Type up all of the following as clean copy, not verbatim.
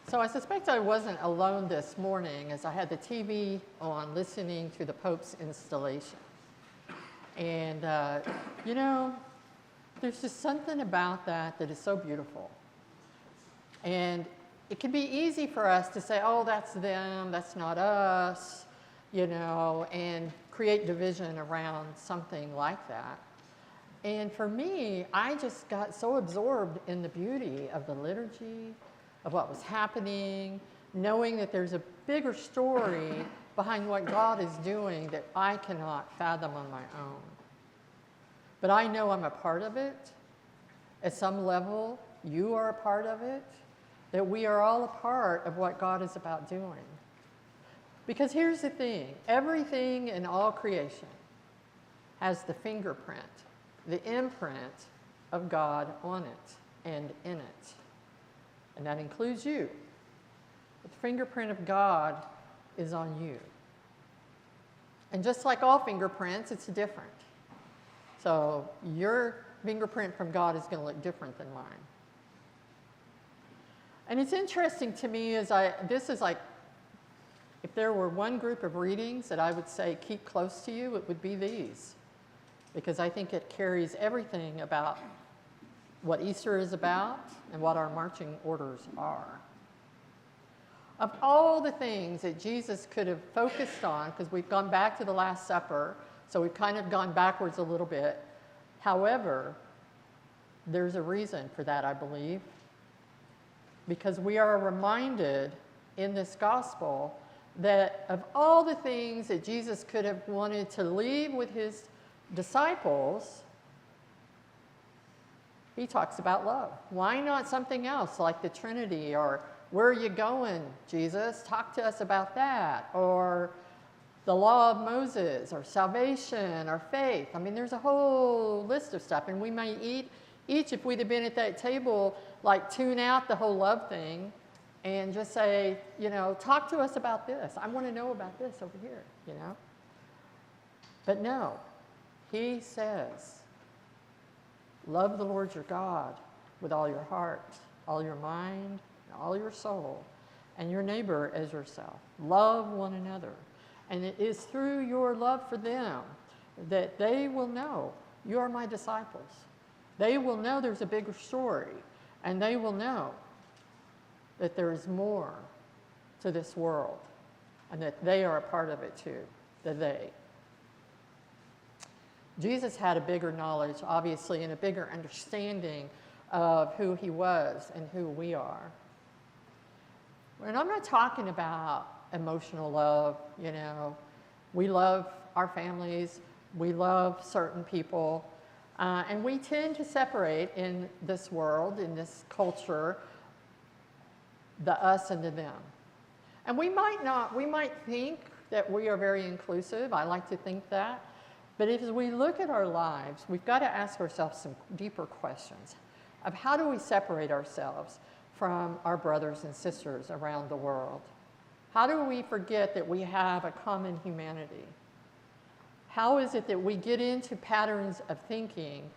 So I suspect I wasn't alone this morning as I had the TV on listening to the Pope's installation. And, you know, there's just something about that that is so beautiful. And it can be easy for us to say, oh, that's them, that's not us, you know, and create division around something like that. And for me, I just got so absorbed in the beauty of the liturgy, of what was happening, knowing that there's a bigger story behind what God is doing that I cannot fathom on my own. But I know I'm a part of it. At some level, you are a part of it, that we are all a part of what God is about doing. Because here's the thing, everything in all creation has the fingerprint, the imprint of God on it and in it. And that includes you. The fingerprint of God is on you. And just like all fingerprints, it's different. So your fingerprint from God is going to look different than mine. And it's interesting to me this is like, if there were one group of readings that I would say keep close to you, it would be these. Because I think it carries everything about what Easter is about and what our marching orders are. Of all the things that Jesus could have focused on, because we've gone back to the Last Supper, so we've kind of gone backwards a little bit. However, there's a reason for that, I believe. Because we are reminded in this gospel that of all the things that Jesus could have wanted to leave with his disciples, he talks about love. Why not something else like the Trinity, or where are you going, Jesus? Talk to us about that. Or the law of Moses, or salvation, or faith. I mean, there's a whole list of stuff. And we may each, if we'd have been at that table, like tune out the whole love thing and just say, you know, talk to us about this. I want to know about this over here, you know. But no, he says, love the Lord your God with all your heart, all your mind, and all your soul, and your neighbor as yourself. Love one another. And it is through your love for them that they will know you are my disciples. They will know there's a bigger story, and they will know that there is more to this world, and that they are a part of it too, the they. Jesus had a bigger knowledge, obviously, and a bigger understanding of who he was and who we are. And I'm not talking about emotional love, you know. We love our families, we love certain people, and we tend to separate in this world, in this culture, the us and the them. And we might think that we are very inclusive. I like to think that. But as we look at our lives, we've got to ask ourselves some deeper questions of how do we separate ourselves from our brothers and sisters around the world? How do we forget that we have a common humanity? How is it that we get into patterns of thinking?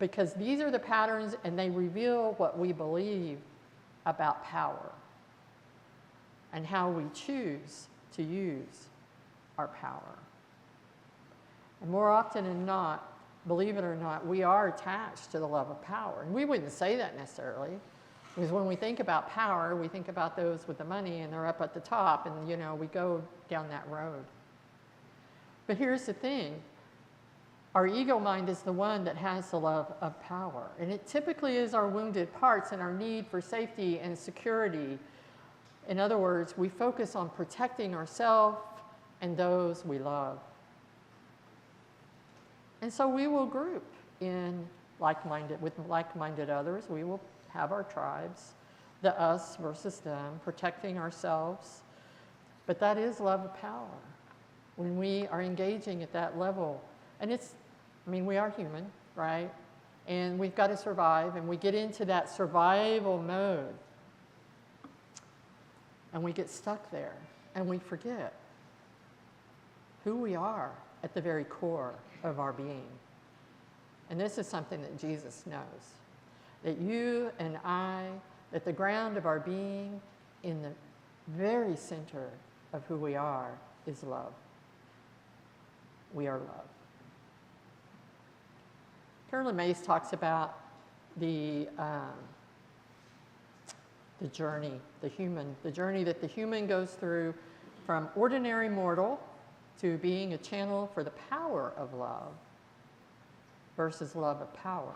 Because these are the patterns and they reveal what we believe about power and how we choose to use our power. And more often than not, believe it or not, we are attached to the love of power. And we wouldn't say that necessarily, because when we think about power, we think about those with the money and they're up at the top, and you know, we go down that road. But here's the thing. Our ego mind is the one that has the love of power. And it typically is our wounded parts and our need for safety and security. In other words, we focus on protecting ourselves and those we love. And so we will group in with like-minded others. We will have our tribes, the us versus them, protecting ourselves. But that is love of power. When we are engaging at that level, and we are human, right? And we've got to survive, and we get into that survival mode. And we get stuck there, and we forget who we are at the very core of our being. And this is something that Jesus knows. That you and I, that the ground of our being in the very center of who we are is love. We are love. Carolyn Myss talks about the journey, the journey that the human goes through from ordinary mortal to being a channel for the power of love versus love of power.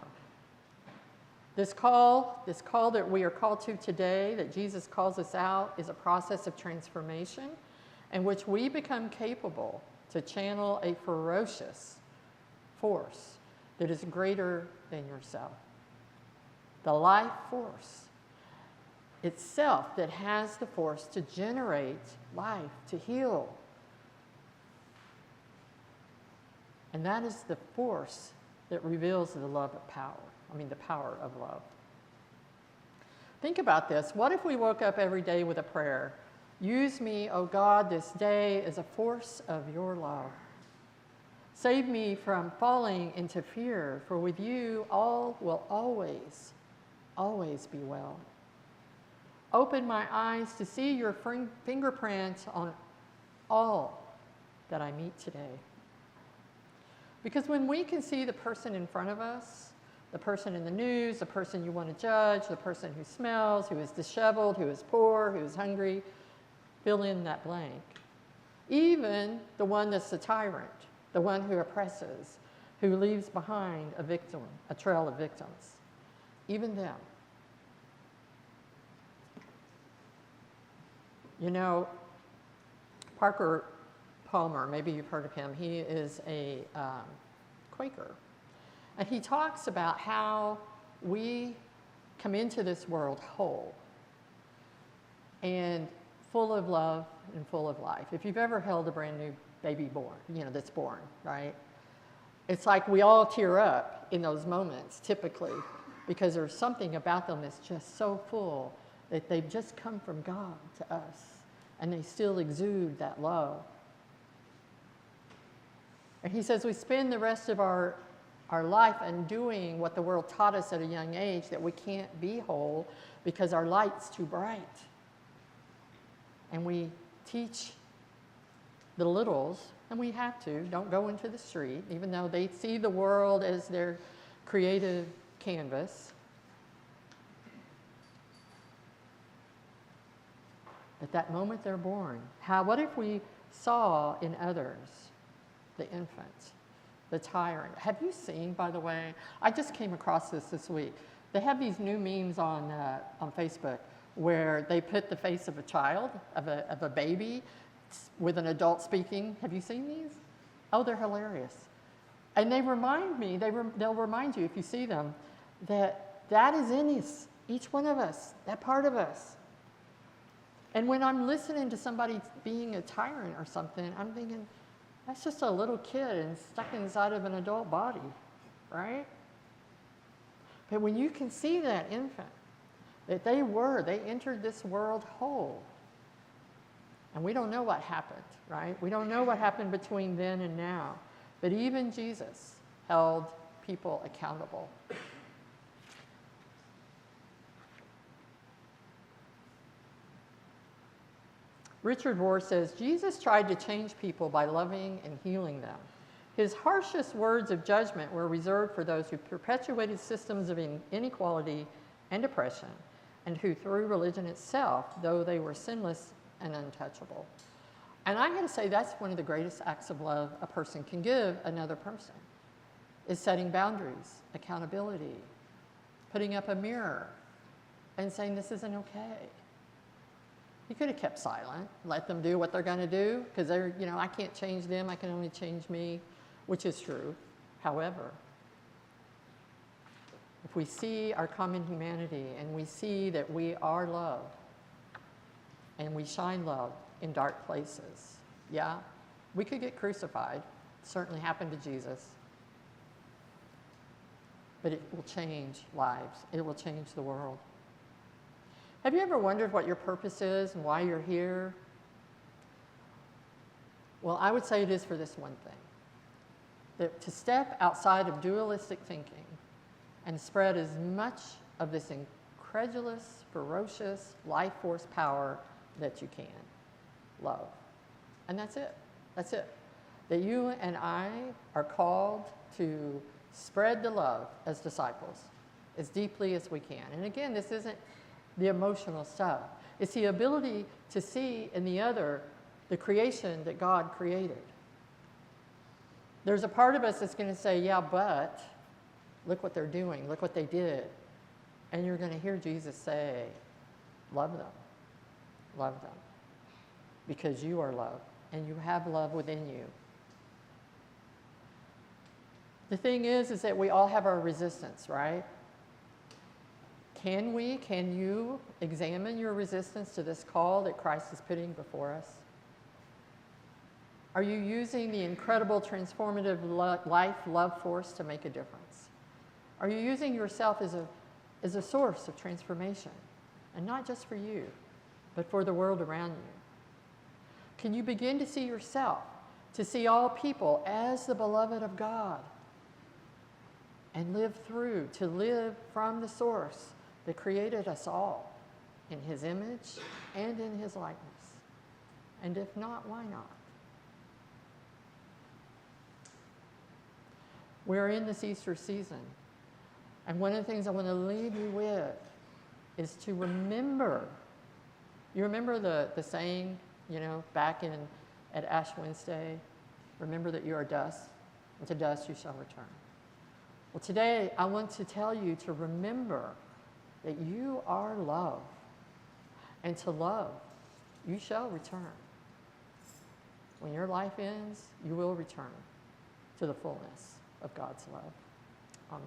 This call that we are called to today, that Jesus calls us out, is a process of transformation in which we become capable to channel a ferocious force that is greater than yourself. The life force itself that has the force to generate life, to heal. And that is the force that reveals the love of power. The power of love. Think about this. What if we woke up every day with a prayer? Use me, O God, this day as a force of your love. Save me from falling into fear, for with you all will always, always be well. Open my eyes to see your fingerprints on all that I meet today. Because when we can see the person in front of us, the person in the news, the person you want to judge, the person who smells, who is disheveled, who is poor, who is hungry, fill in that blank. Even the one that's the tyrant, the one who oppresses, who leaves behind a trail of victims. Even them. You know, Parker Palmer, maybe you've heard of him, he is a Quaker. And he talks about how we come into this world whole and full of love and full of life. If you've ever held a brand new baby born, that's born, right? It's like we all tear up in those moments, typically, because there's something about them that's just so full that they've just come from God to us, and they still exude that love. And he says we spend the rest of our life undoing what the world taught us at a young age, that we can't be whole because our light's too bright. And we teach the littles, and we have to, don't go into the street, even though they see the world as their creative canvas. At that moment they're born. What if we saw in others the infant, the tyrant? Have you seen, by the way, I just came across this week. They have these new memes on Facebook where they put the face of a child, of a baby, with an adult speaking. Have you seen these? Oh, they're hilarious. And they remind me, they'll remind you if you see them, that is in each one of us, that part of us. And when I'm listening to somebody being a tyrant or something, I'm thinking, that's just a little kid and stuck inside of an adult body, right? But when you can see that infant, that they entered this world whole. And we don't know what happened, right? We don't know what happened between then and now. But even Jesus held people accountable. Richard Rohr says, Jesus tried to change people by loving and healing them. His harshest words of judgment were reserved for those who perpetuated systems of inequality and oppression, and who through religion itself, though they were sinless and untouchable. And I got to say, that's one of the greatest acts of love a person can give another person, is setting boundaries, accountability, putting up a mirror, and saying this isn't okay. He could have kept silent, let them do what they're going to do, because I can't change them, I can only change me, which is true. However, if we see our common humanity and we see that we are love and we shine love in dark places, yeah, we could get crucified. It certainly happened to Jesus. But it will change lives. It will change the world. Have you ever wondered what your purpose is and why you're here? Well, I would say it is for this one thing. That to step outside of dualistic thinking and spread as much of this incredulous, ferocious, life force power that you can. Love. And that's it. That's it. That you and I are called to spread the love as disciples as deeply as we can. And again, this isn't the emotional stuff. It's the ability to see in the other the creation that God created. There's a part of us that's going to say, yeah, but look what they're doing. Look what they did. And you're going to hear Jesus say, love them. Love them. Because you are love, and you have love within you. The thing is that we all have our resistance, right? Can you examine your resistance to this call that Christ is putting before us? Are you using the incredible transformative life love force to make a difference? Are you using yourself as a source of transformation? And not just for you, but for the world around you. Can you begin to see yourself, to see all people as the beloved of God, and to live from the source that created us all in his image and in his likeness? And if not, why not? We're in this Easter season, and one of the things I want to leave you with is to remember. You remember the saying, back at Ash Wednesday, remember that you are dust, and to dust you shall return. Well, today I want to tell you to remember that you are love, and to love you shall return. When your life ends, you will return to the fullness of God's love. Amen.